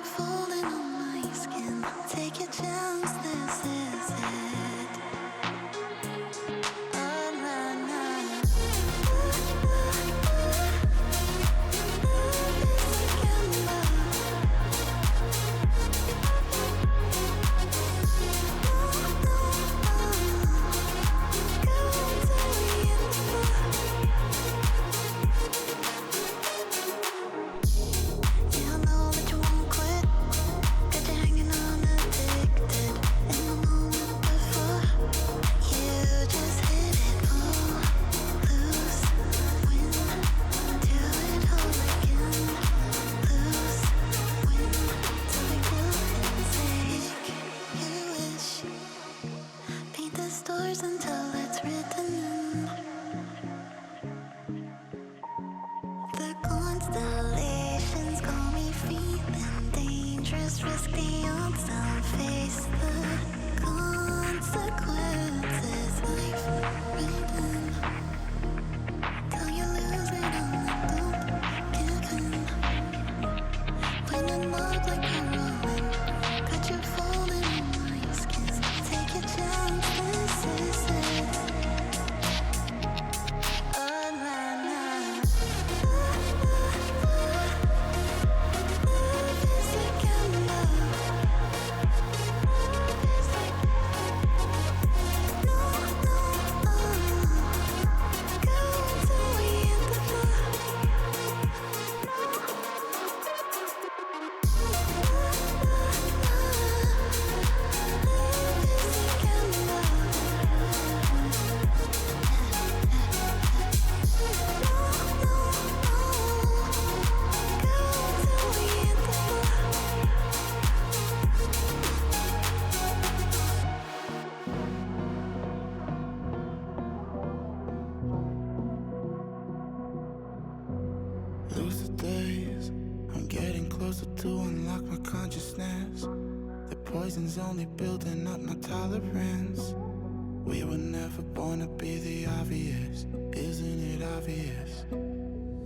falling on my skin. Take a chance, this is it. Oh, nah, nah. Love is a gamble. Stars until it's written in. The constellations call me feeling dangerous, risk the odds, I'll face the consequences. Life written till you lose it all and don't give in. Playing love like a rolling, got you falling in my skin. Take a chance, this is it. Oh, nah, nah. Love is a gamble. No, no, go till we hit the floor. Lucid days, I'm getting closer to unlock my consciousness. The poison's only building up my tolerance. We were never born to be the obvious, isn't it obvious?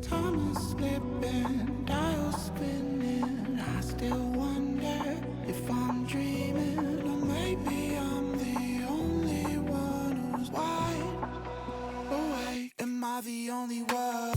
Time is slipping, dials spinning. I still wonder if I'm dreaming, or maybe I'm the only one who's wide awake. Am I the only one?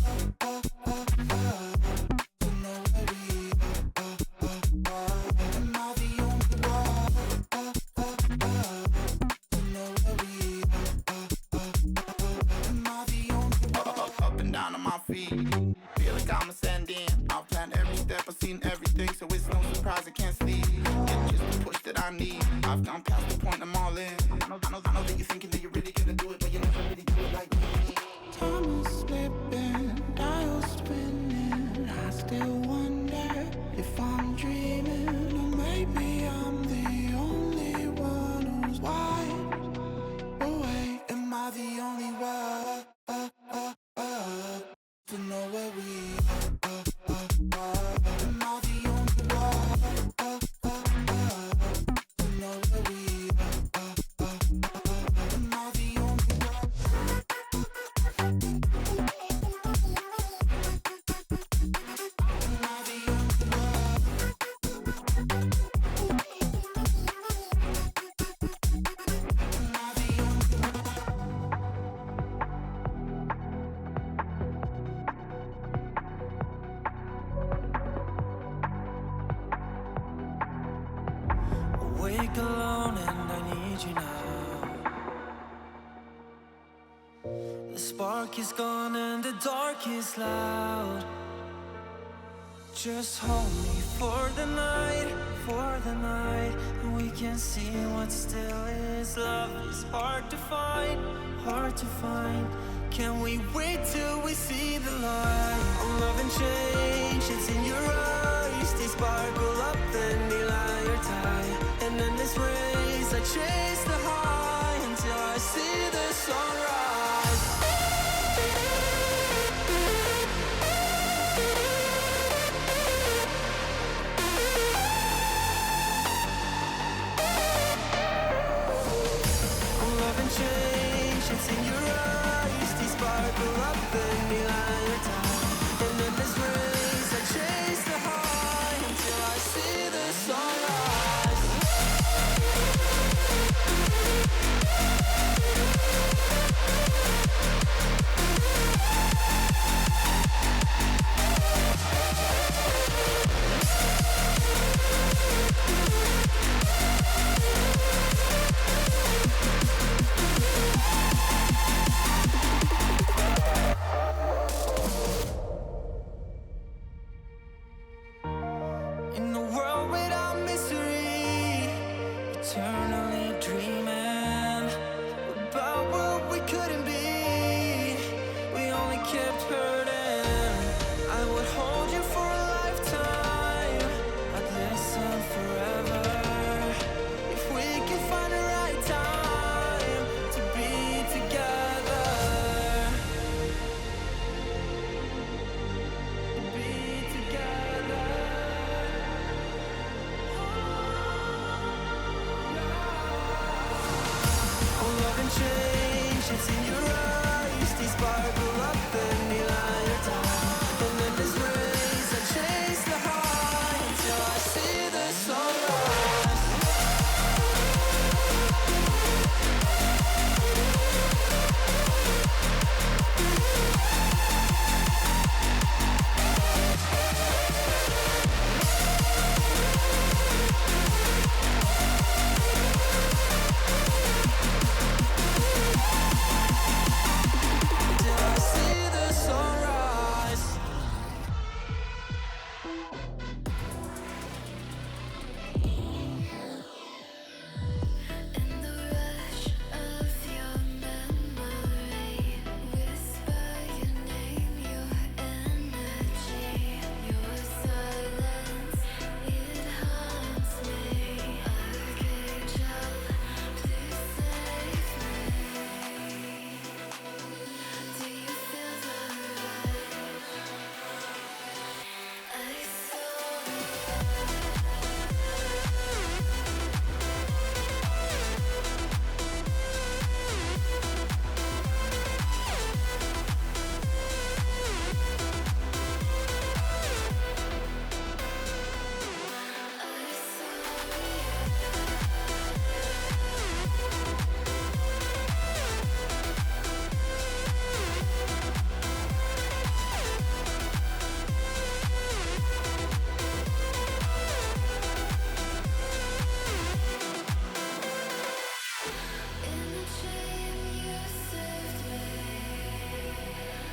Feel like I'm ascending. I've planned every step, I've seen everything, so it's no surprise I can't sleep. It's just the push that I need. I've gone past the point, I'm all in. I know that you're thinking that you're really gonna do it, but you never really do it like me. Time is slipping, dials spinning. I still wonder if I'm dreaming, or maybe I'm the only one who's wide awake. Am I the only one? To know where we are. Am I the only one? To know where we are. Am I the only one? Am I the only Awake alone and I need you now. The spark is gone and the dark is loud. Just hold me for the night, and we can see what still is. Love is hard to find, hard to find. Can we wait till we see the light? Love and change, it's in your eyes. They sparkle up, then they lie or tie. And in this race I chase the high until I see the sunrise. Love and change, it's in your eyes. They sparkle up, then they lie or tie. And in this race I chase the high until I see the can change. It's in your eyes, they sparkle up any line of time. And then there's rays that chase the high until I see the sunrise. Till I see the sunrise. In the rush of your memory, whisper your name, your energy, your silence, it haunts me. Archangel, please save me. Do you feel the rush? I saw. In the dream you saved me.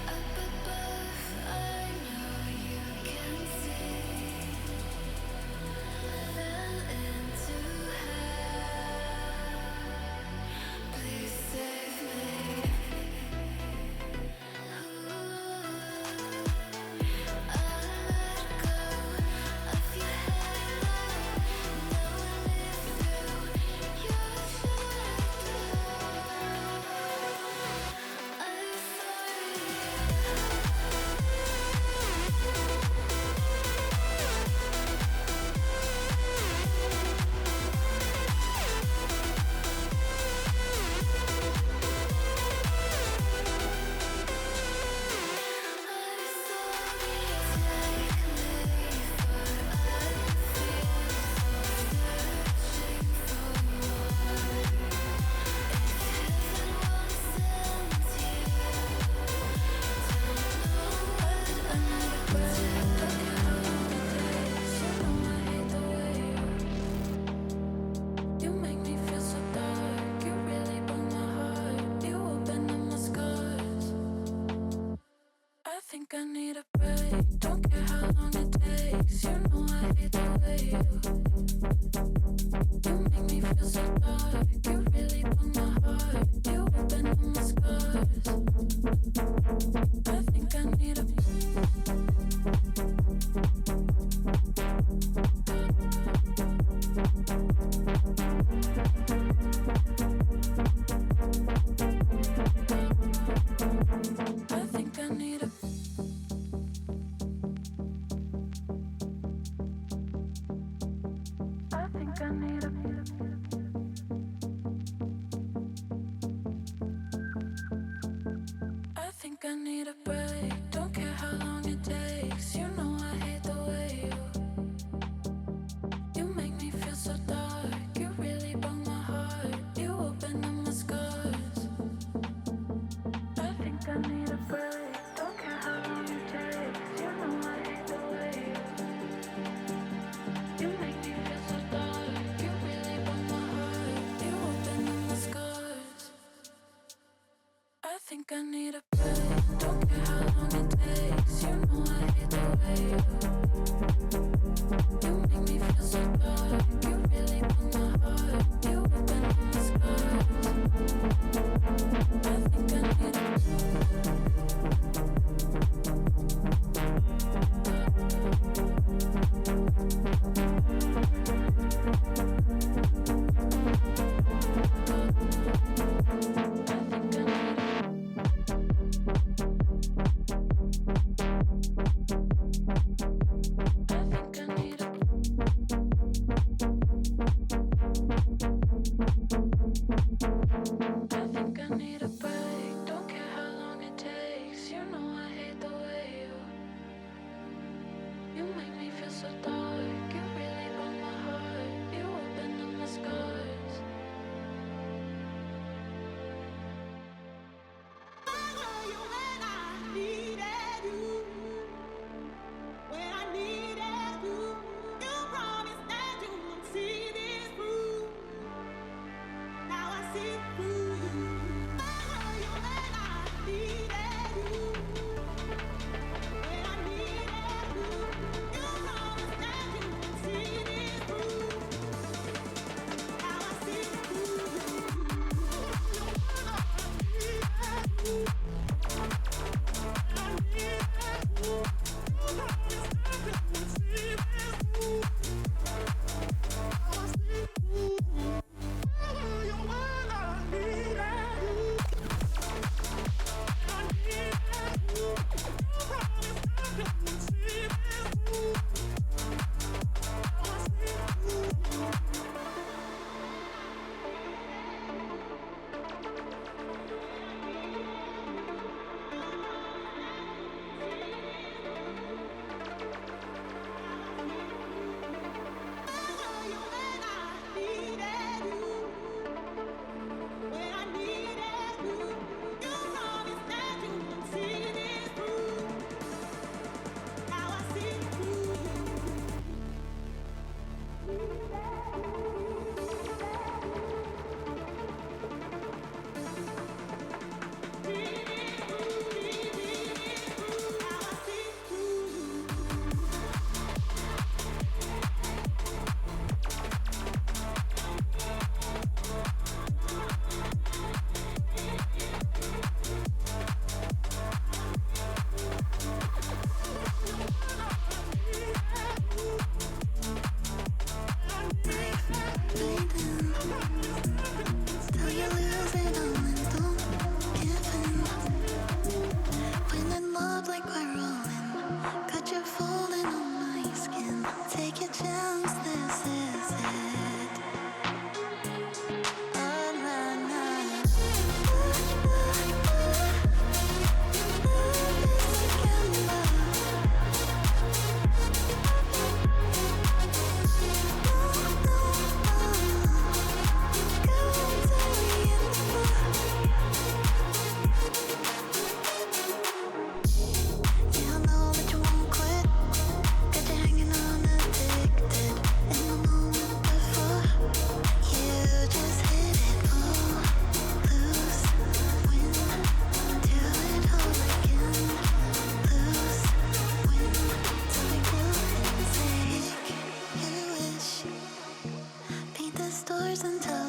Up above, I know you can see. Fell into hell. Please save me. I let go of your halo. Now I live through your shadow. I saw you. You make me feel so dark, you really broke my heart, you opened up my scars. I think I need a break, don't care how long it takes, you know I hate the way you make me feel so dark, you really broke my heart, you opened up my scars. I think I need a I think I need a I think I need a I think I need a break. Don't care how long it takes. You know I hate the way you make me feel so dark. You really broke my heart. You opened up my scars. I think I need a break. Don't care how long it takes. You know I hate the way you make me feel so dark. You really broke my heart. You opened up my scars. I think I need a break. Don't care how long it takes. You know I hate the way you make me feel so dark. You really broke my heart. You opened up my scars. I think I need a I think I need a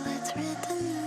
let's read the news.